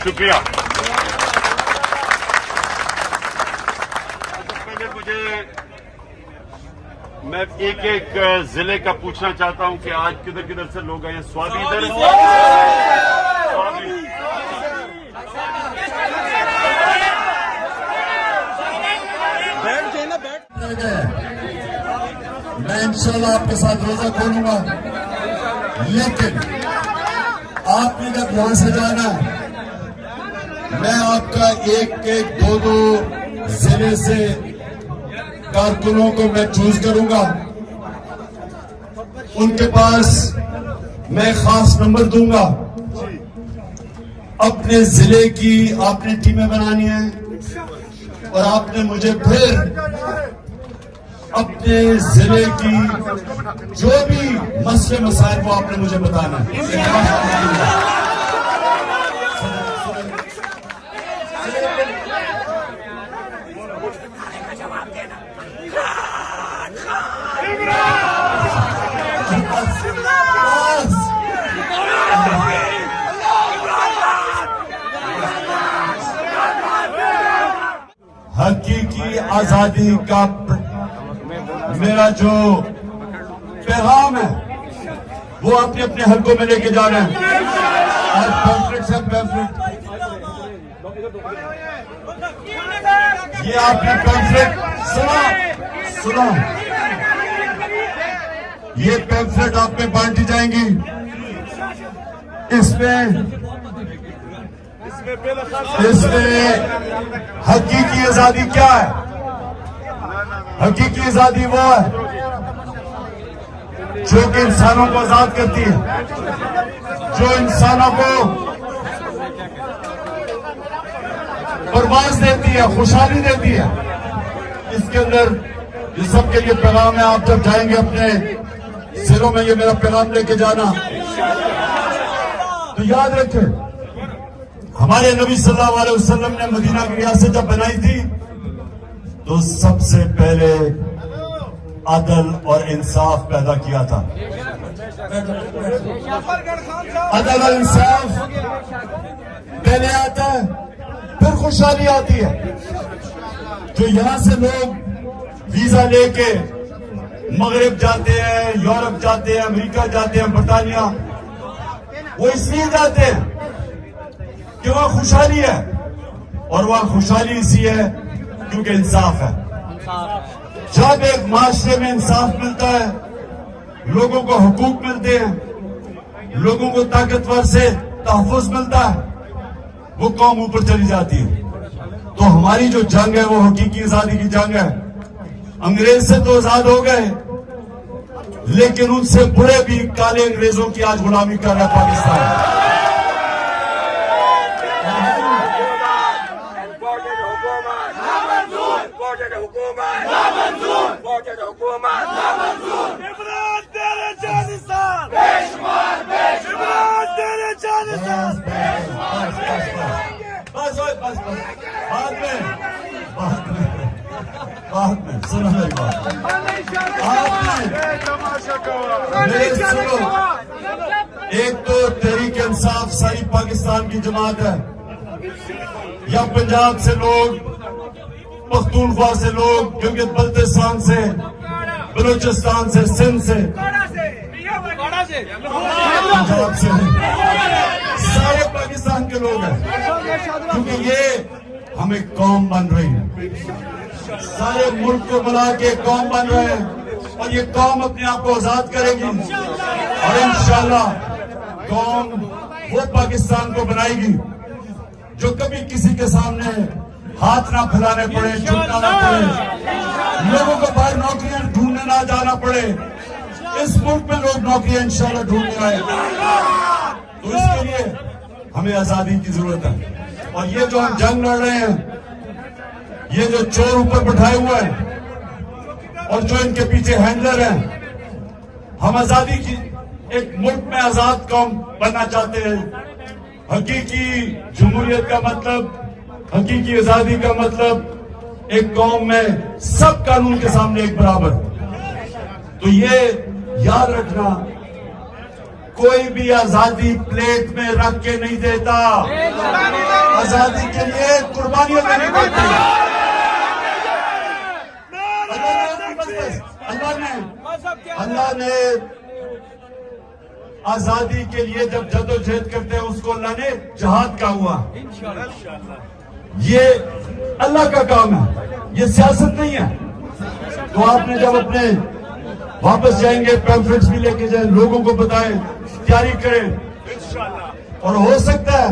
शुक्रिया। पहले मैं एक एक जिले का पूछना चाहता हूं कि आज किधर किधर से लोग आए हैं। स्वाबी इधर मैं इंशाल्लाह आपके साथ रोजा खोलूंगा, लेकिन आपने जब यहां से जाना मैं आपका एक एक दो जिले से कारकुनों को मैं चूज करूंगा। उनके पास मैं खास नंबर दूंगा। अपने जिले की आपने टीमें बनानी है और आपने मुझे फिर अपने जिले की जो भी मसले मसाइल वो आपने मुझे बताना है। हकीकी आजादी का मेरा जो पैगाम है वो अपने अपने हलकों में लेके जा रहे हैं। और पैम्फलेट से पैम्फलेट ये आपने पैम्फलेट सुना ये पैम्फलेट आप में बांटी जाएंगी। इसमें हकीकी आजादी क्या है? हकीकी आजादी वो है जो कि इंसानों को आजाद करती है, जो इंसानों को परवाज देती है, खुशहाली देती है। इसके अंदर ये सबके लिए पैगाम है। आप जब जाएंगे अपने जिलों में ये मेरा पैगाम लेके जाना। तो याद रखें, हमारे नबी सल्लल्लाहु अलैहि वसल्लम ने मदीना की रियासत जब बनाई थी तो सबसे पहले अदल और इंसाफ पैदा किया था। अदल और इंसाफ पहले आता है, फिर खुशहाली आती है। जो यहां से लोग वीजा लेके मगरिब जाते हैं, यूरोप जाते हैं, अमेरिका जाते हैं, बरतानिया, वो इसलिए जाते हैं कि वहां खुशहाली है। और वहां खुशहाली इसी है क्योंकि इंसाफ है। जब एक माशरे में इंसाफ मिलता है, लोगों को हुकूक मिलते हैं, लोगों को ताकतवर से तहफ़्फ़ुज़ मिलता है, वो कौम ऊपर चली जाती है। तो हमारी जो जंग है वो हकीकी आजादी की जंग है। अंग्रेज से तो आजाद हो गए, लेकिन उनसे बुरे भी काले अंग्रेजों की आज गुलामी कर रहा है पाकिस्तान। बाद में सुनो मेरी बात। एक तो तहरीक इंसाफ सारी पाकिस्तान की जमात है, या पंजाब से लोग, पख्तूनख्वा से लोग, गिलगित बल्तिस्तान से, बलूचिस्तान से, सिंध से, पंजाब से, सारे पाकिस्तान के लोग हैं। क्योंकि ये हम एक कौम बन रही है, सारे मुल्क को मिला के कौम बन रहे हैं। और ये कौम अपने आप को आजाद करेगी और इंशाल्लाह कौम वो पाकिस्तान को बनाएगी जो कभी किसी के सामने हाथ ना फैलाने पड़े, झुकना ना पड़े, लोगों को बाहर नौकरियां ढूंढने ना जाना पड़े। इस मुल्क में लोग नौकरियां इंशाल्लाह ढूंढने आए। तो इसके लिए हमें आजादी की जरूरत है। और ये जो हम जंग लड़ रहे हैं, ये जो चोर ऊपर बैठाए हुए हैं और जो इनके पीछे हैंडलर हैं, हम आजादी की एक मुल्क में आजाद कौम बनना चाहते हैं। हकीकी जमहूरियत का मतलब, हकीकी आजादी का मतलब एक कौम में सब कानून के सामने एक बराबर। तो ये याद रखना, कोई भी आजादी प्लेट में रख के नहीं देता। आजादी के लिए कुर्बानियां देनी पड़ती है। अल्लाह ने आजादी के लिए जब जदोजहद करते हैं उसको अल्लाह ने जहाद का हुआ। ये अल्लाह का काम है, ये सियासत नहीं है। तो आपने जब अपने वापस जाएंगे पैम्फलेट्स भी लेके जाए, लोगों को बताएं, तैयारी करें। और हो सकता है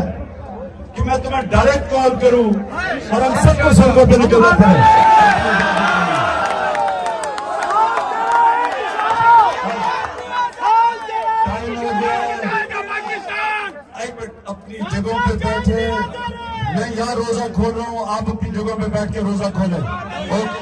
कि मैं तुम्हें डायरेक्ट कॉल करूं और हम सबको सड़कों पर निकलना पड़े। अपनी जगहों पे बैठे, मैं यहाँ रोजा खोल रहा हूँ, आप अपनी जगहों पे बैठ के रोजा खोलें। ओके।